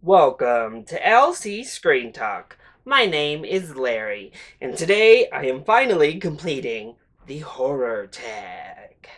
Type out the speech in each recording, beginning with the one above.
Welcome to LC Screen Talk. My name is Larry, and today I am finally completing the horror tag.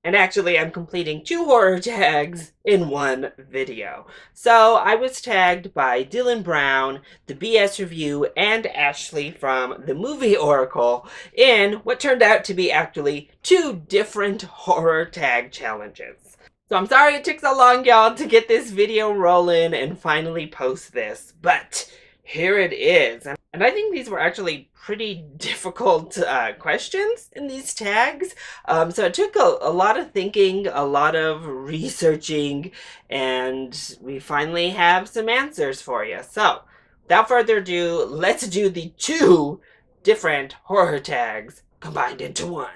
And actually, I'm completing 2 horror tags in one video. So, I was tagged by Dylan Browne, the BS Review, and Ashleigh from the Movie Oracle in what turned out to be actually 2 different horror tag challenges. So I'm sorry it took so long, y'all, to get this video rolling and finally post this, but here it is. And I think these were actually pretty difficult questions in these tags. So it took a lot of thinking, a lot of researching, and we finally have some answers for you. So without further ado, let's do the 2 different horror tags combined into one.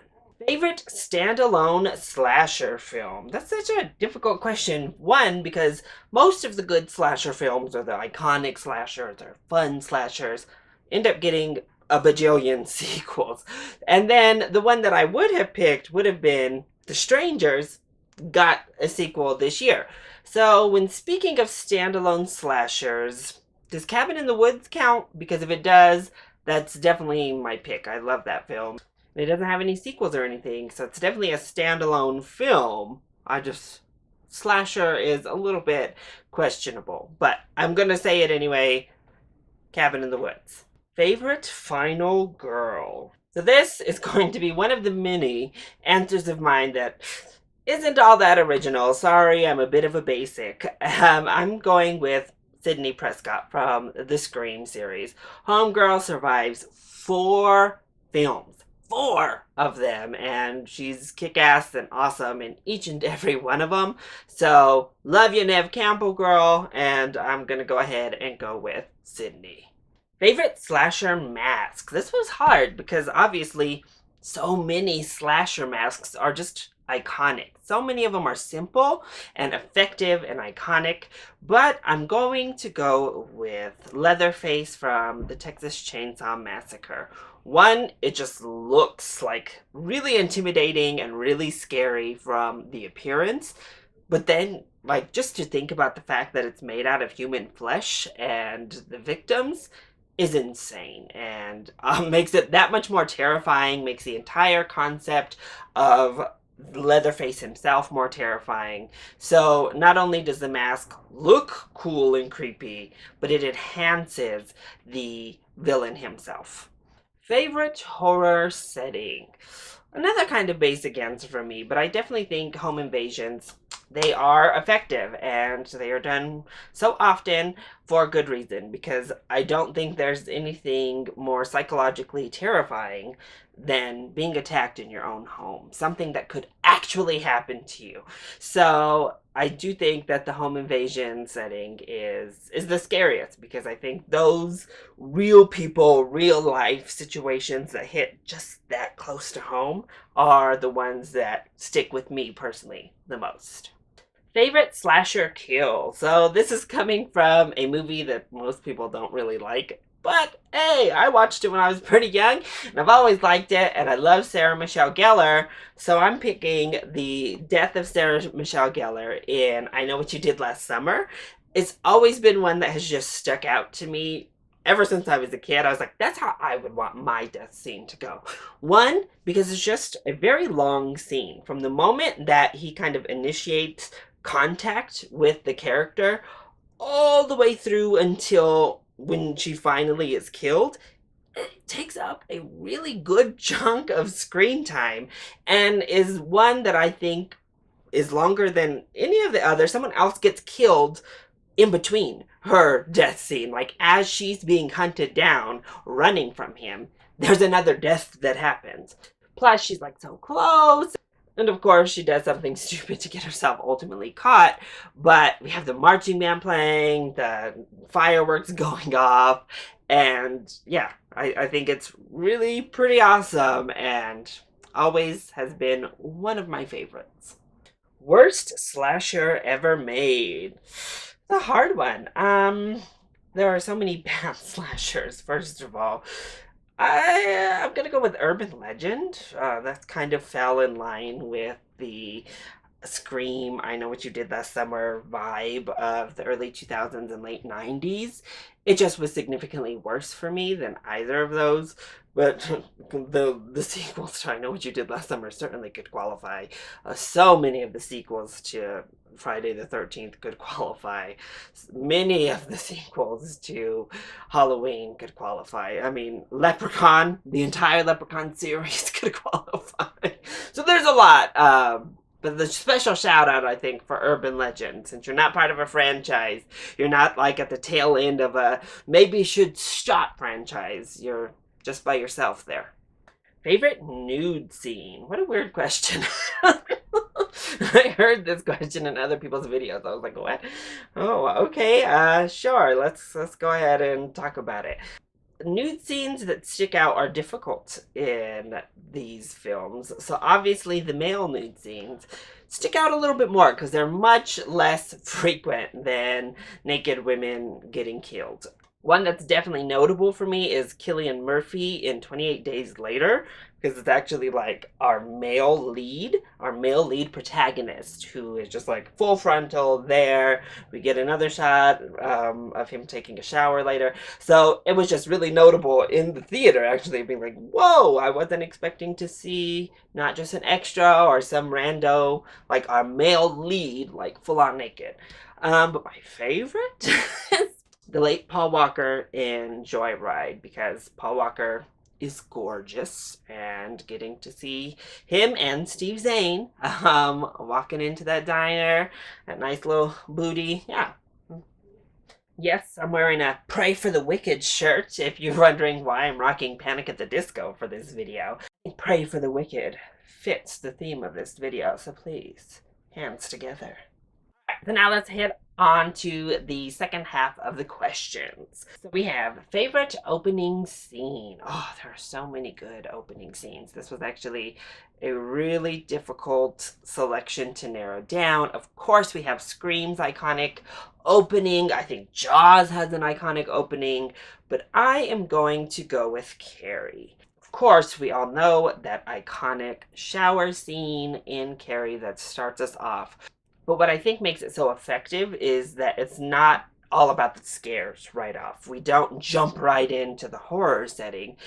Favorite standalone slasher film? That's such a difficult question. One, because most of the good slasher films, or the iconic slashers, or fun slashers, end up getting a bajillion sequels. And then the one that I would have picked would have been The Strangers, got a sequel this year. So when speaking of standalone slashers, does Cabin in the Woods count? Because if it does, that's definitely my pick. I love that film. It doesn't have any sequels or anything, so it's definitely a standalone film. Slasher is a little bit questionable, but I'm gonna say it anyway. Cabin in the Woods. Favorite final girl. So this is going to be one of the many answers of mine that isn't all that original. Sorry, I'm a bit of a basic. I'm going with Sidney Prescott from the Scream series. Homegirl survives 4 films. 4 of them, and she's kick-ass and awesome in each and every one of them. So love you, Nev Campbell girl, and I'm gonna go ahead and go with Sydney. Favorite slasher mask. This was hard because obviously so many slasher masks are just iconic. So many of them are simple and effective and iconic, but I'm going to go with Leatherface from the Texas Chainsaw Massacre. One, it just looks like really intimidating and really scary from the appearance, but then like just to think about the fact that it's made out of human flesh and the victims is insane, and makes it that much more terrifying, makes the entire concept of Leatherface himself more terrifying. So not only does the mask look cool and creepy, but it enhances the villain himself. Favorite horror setting? Another kind of basic answer for me, but I definitely think home invasions, they are effective and they are done so often for a good reason, because I don't think there's anything more psychologically terrifying than being attacked in your own home, something that could actually happen to you. So I do think that the home invasion setting is the scariest, because I think those real people, real life situations that hit just that close to home are the ones that stick with me personally the most. Favorite slasher kill. So this is coming from a movie that most people don't really like. But hey, I watched it when I was pretty young, and I've always liked it, and I love Sarah Michelle Gellar, so I'm picking the death of Sarah Michelle Gellar in I Know What You Did Last Summer. It's always been one that has just stuck out to me ever since I was a kid. I was like, that's how I would want my death scene to go. One, because it's just a very long scene. From the moment that he kind of initiates contact with the character all the way through until when she finally is killed, it takes up a really good chunk of screen time and is one that I think is longer than any of the others. Someone else gets killed in between her death scene. Like as she's being hunted down, running from him, there's another death that happens. Plus, she's like so close. And of course, she does something stupid to get herself ultimately caught. But we have the marching band playing, the fireworks going off. And yeah, I think it's really pretty awesome and always has been one of my favorites. Worst slasher ever made. It's a hard one. There are so many bad slashers, first of all. I'm gonna go with Urban Legend. That's kind of fell in line with the Scream, I Know What You Did Last Summer vibe of the early 2000s and late 90s. It just was significantly worse for me than either of those. But the sequels to I Know What You Did Last Summer certainly could qualify. So many of the sequels to Friday the 13th could qualify. Many of the sequels to Halloween could qualify. I mean, Leprechaun, the entire Leprechaun series could qualify. So there's a lot. But the special shout out, I think, for Urban Legend, since you're not part of a franchise, you're not like at the tail end of a maybe should stop franchise. You're just by yourself there. Favorite nude scene? What a weird question. I heard this question in other people's videos. I was like, what? Oh, okay. Sure. Let's go ahead and talk about it. Nude scenes that stick out are difficult in these films. So obviously the male nude scenes stick out a little bit more because they're much less frequent than naked women getting killed. One that's definitely notable for me is Cillian Murphy in 28 Days Later, because it's actually like our male lead protagonist, who is just like full frontal there. We get another shot of him taking a shower later. So it was just really notable in the theater, actually, being like, whoa, I wasn't expecting to see not just an extra or some rando, like our male lead, like full on naked. But my favorite is the late Paul Walker in Joyride, because Paul Walker is gorgeous, and getting to see him and Steve Zahn walking into that diner, that nice little booty, yeah. Yes, I'm wearing a Pray for the Wicked shirt, if you're wondering why I'm rocking Panic at the Disco for this video. Pray for the Wicked fits the theme of this video, so please, hands together. So now let's head on to the second half of the questions. So we have favorite opening scene. Oh, there are so many good opening scenes. This was actually a really difficult selection to narrow down. Of course, we have Scream's iconic opening. I think Jaws has an iconic opening, but I am going to go with Carrie. Of course, we all know that iconic shower scene in Carrie that starts us off. But what I think makes it so effective is that it's not all about the scares right off. We don't jump right into the horror setting.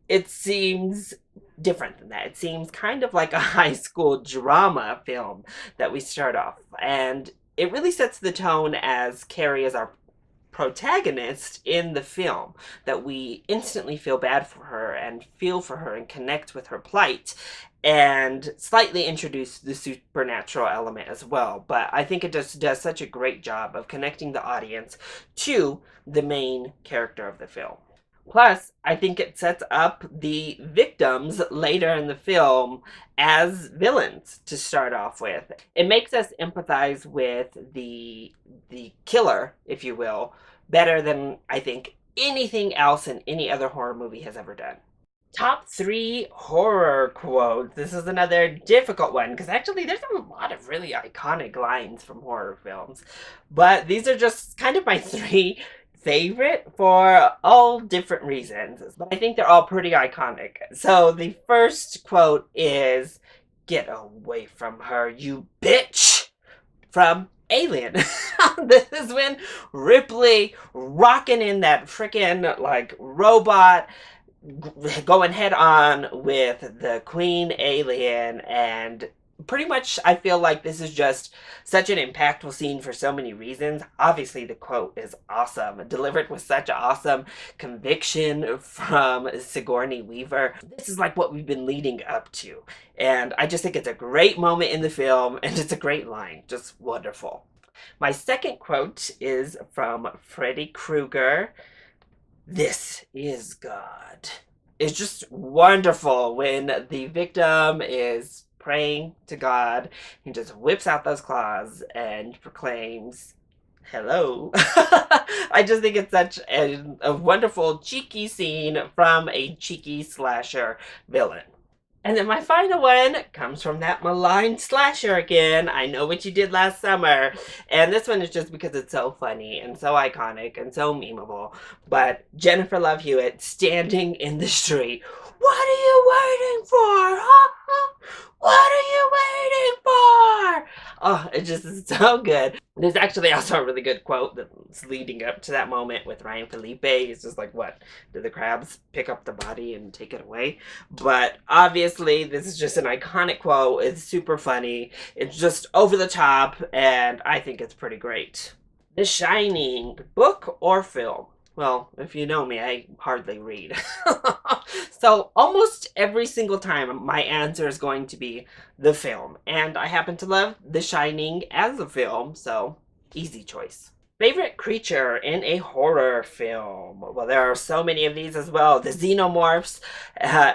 It seems different than that. It seems kind of like a high school drama film that we start off. And it really sets the tone as Carrie is our protagonist in the film, that we instantly feel bad for her and feel for her and connect with her plight, and slightly introduce the supernatural element as well. But I think it just does such a great job of connecting the audience to the main character of the film. Plus, I think it sets up the victims later in the film as villains to start off with. It makes us empathize with the killer, if you will, better than I think anything else in any other horror movie has ever done. Top 3 horror quotes. This is another difficult one because actually there's a lot of really iconic lines from horror films. But these are just kind of my 3 favorite for all different reasons. But I think they're all pretty iconic. So the first quote is, "Get away from her, you bitch," from Alien. This is when Ripley rocking in that freaking like robot, going head on with the queen alien, and pretty much I feel like this is just such an impactful scene for so many reasons. Obviously the quote is awesome, delivered with such awesome conviction from Sigourney Weaver. This is like what we've been leading up to, and I just think it's a great moment in the film, and it's a great line, just wonderful. My second quote is from Freddy Krueger. "This is God." It's just wonderful when the victim is praying to God. He just whips out those claws and proclaims, "Hello." I just think it's such a wonderful, cheeky scene from a cheeky slasher villain. And then my final one comes from that maligned slasher again, I Know What You Did Last Summer. And this one is just because it's so funny and so iconic and so memeable. But Jennifer Love Hewitt standing in the street. "What are you waiting for? Huh? What are you waiting for? Oh, it just is so good. There's actually also a really good quote that's leading up to that moment with Ryan Felipe. It's just like, what? Did the crabs pick up the body and take it away? But obviously, this is just an iconic quote. It's super funny. It's just over the top, and I think it's pretty great. The Shining, book or film? Well, if you know me, I hardly read. So almost every single time, my answer is going to be the film. And I happen to love The Shining as a film, so easy choice. Favorite creature in a horror film? Well, there are so many of these as well. The xenomorphs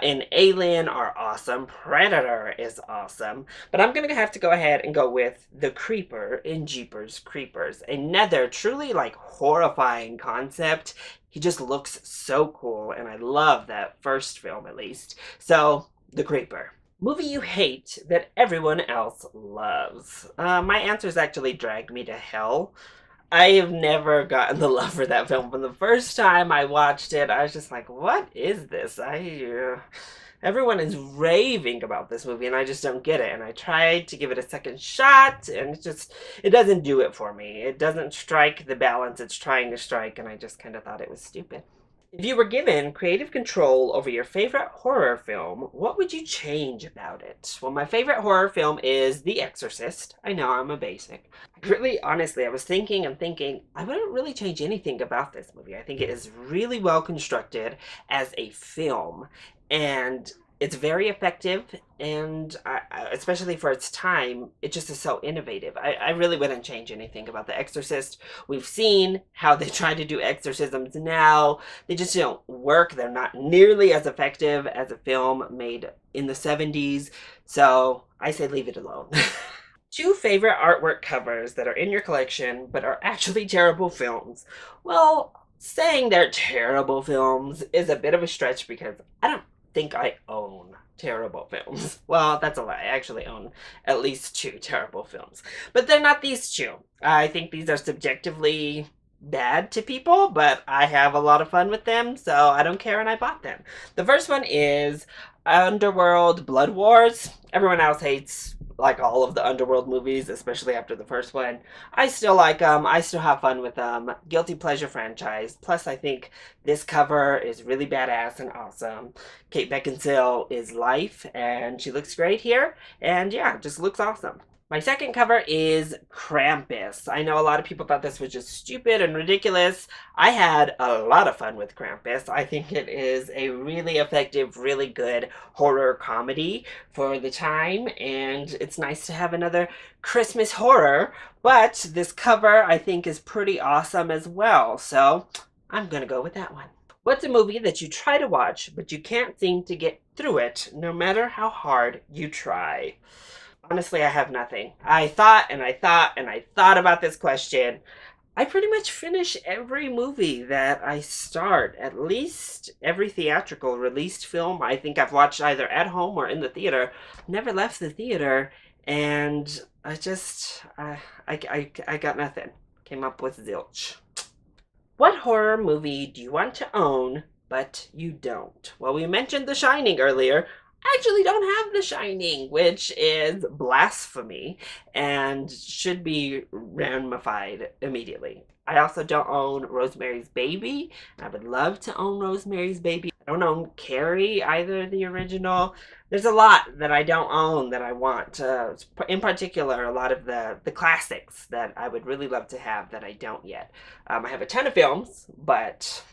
in Alien are awesome. Predator is awesome. But I'm going to have to go ahead and go with the Creeper in Jeepers Creepers. Another truly like horrifying concept. He just looks so cool, and I love that first film at least. So, the Creeper. Movie you hate that everyone else loves. My answers actually dragged me to hell. I have never gotten the love for that film. From the first time I watched it, I was just like, what is this? Everyone is raving about this movie, and I just don't get it. And I tried to give it a second shot, and it doesn't do it for me. It doesn't strike the balance it's trying to strike, and I just kind of thought it was stupid. If you were given creative control over your favorite horror film, what would you change about it? Well, my favorite horror film is The Exorcist. I know, I'm a basic. Really, honestly, I was thinking and thinking, I wouldn't really change anything about this movie. I think it is really well constructed as a film, and it's very effective, and especially for its time, it just is so innovative. I really wouldn't change anything about The Exorcist. We've seen how they try to do exorcisms now. They just don't work. They're not nearly as effective as a film made in the 70s. So I say leave it alone. Two favorite artwork covers that are in your collection but are actually terrible films. Well, saying they're terrible films is a bit of a stretch because I don't think I own terrible films. Well, that's a lie. I actually own at least two terrible films. But they're not these two. I think these are subjectively bad to people, but I have a lot of fun with them, so I don't care, and I bought them. The first one is Underworld Blood Wars. Everyone else hates like all of the Underworld movies, especially after the first one. I still like them. I still have fun with them. Guilty pleasure franchise. Plus, I think this cover is really badass and awesome. Kate Beckinsale is life, and she looks great here. And yeah, just looks awesome. My second cover is Krampus. I know a lot of people thought this was just stupid and ridiculous. I had a lot of fun with Krampus. I think it is a really effective, really good horror comedy for the time, and it's nice to have another Christmas horror. But this cover, I think, is pretty awesome as well, so I'm gonna go with that one. What's a movie that you try to watch, but you can't seem to get through it, no matter how hard you try? Honestly, I have nothing. I thought and I thought and I thought about this question. I pretty much finish every movie that I start, at least every theatrical released film. I think I've watched either at home or in the theater. Never left the theater, and I got nothing. Came up with zilch. What horror movie do you want to own, but you don't? Well, we mentioned The Shining earlier. I actually don't have The Shining, which is blasphemy and should be ramified immediately. I also don't own Rosemary's Baby. I would love to own Rosemary's Baby. I don't own Carrie, either the original. There's a lot that I don't own that I want. In particular, a lot of the classics that I would really love to have that I don't yet. I have a ton of films, but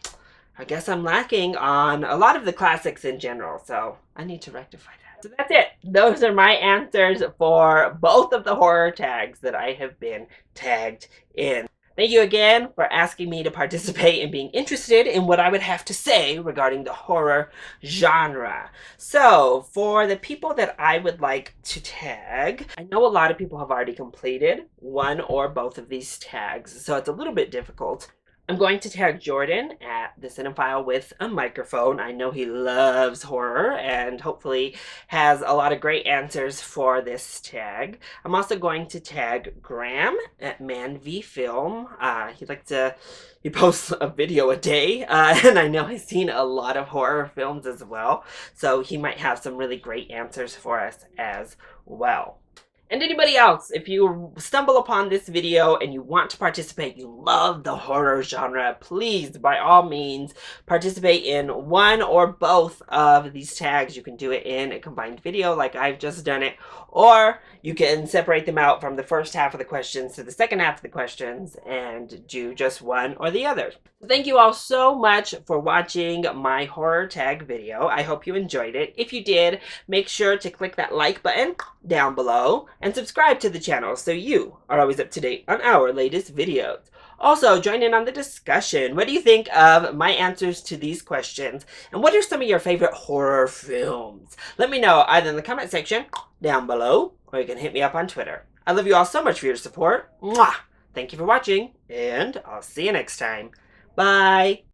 I guess I'm lacking on a lot of the classics in general, so I need to rectify that. So that's it. Those are my answers for both of the horror tags that I have been tagged in. Thank you again for asking me to participate and being interested in what I would have to say regarding the horror genre. So, for the people that I would like to tag, I know a lot of people have already completed one or both of these tags, so it's a little bit difficult. I'm going to tag Jordan at the Cinephile with a microphone. I know he loves horror and hopefully has a lot of great answers for this tag. I'm also going to tag Graham at Man v Film. He posts a video a day, and I know he's seen a lot of horror films as well, so he might have some really great answers for us as well. And anybody else, if you stumble upon this video and you want to participate, you love the horror genre, please, by all means, participate in one or both of these tags. You can do it in a combined video like I've just done it, or you can separate them out from the first half of the questions to the second half of the questions and do just one or the other. Thank you all so much for watching my horror tag video. I hope you enjoyed it. If you did, make sure to click that like button down below and subscribe to the channel so you are always up to date on our latest videos. Also, join in on the discussion. What do you think of my answers to these questions? And what are some of your favorite horror films? Let me know either in the comment section down below, or you can hit me up on Twitter. I love you all so much for your support. Mwah! Thank you for watching, and I'll see you next time. Bye!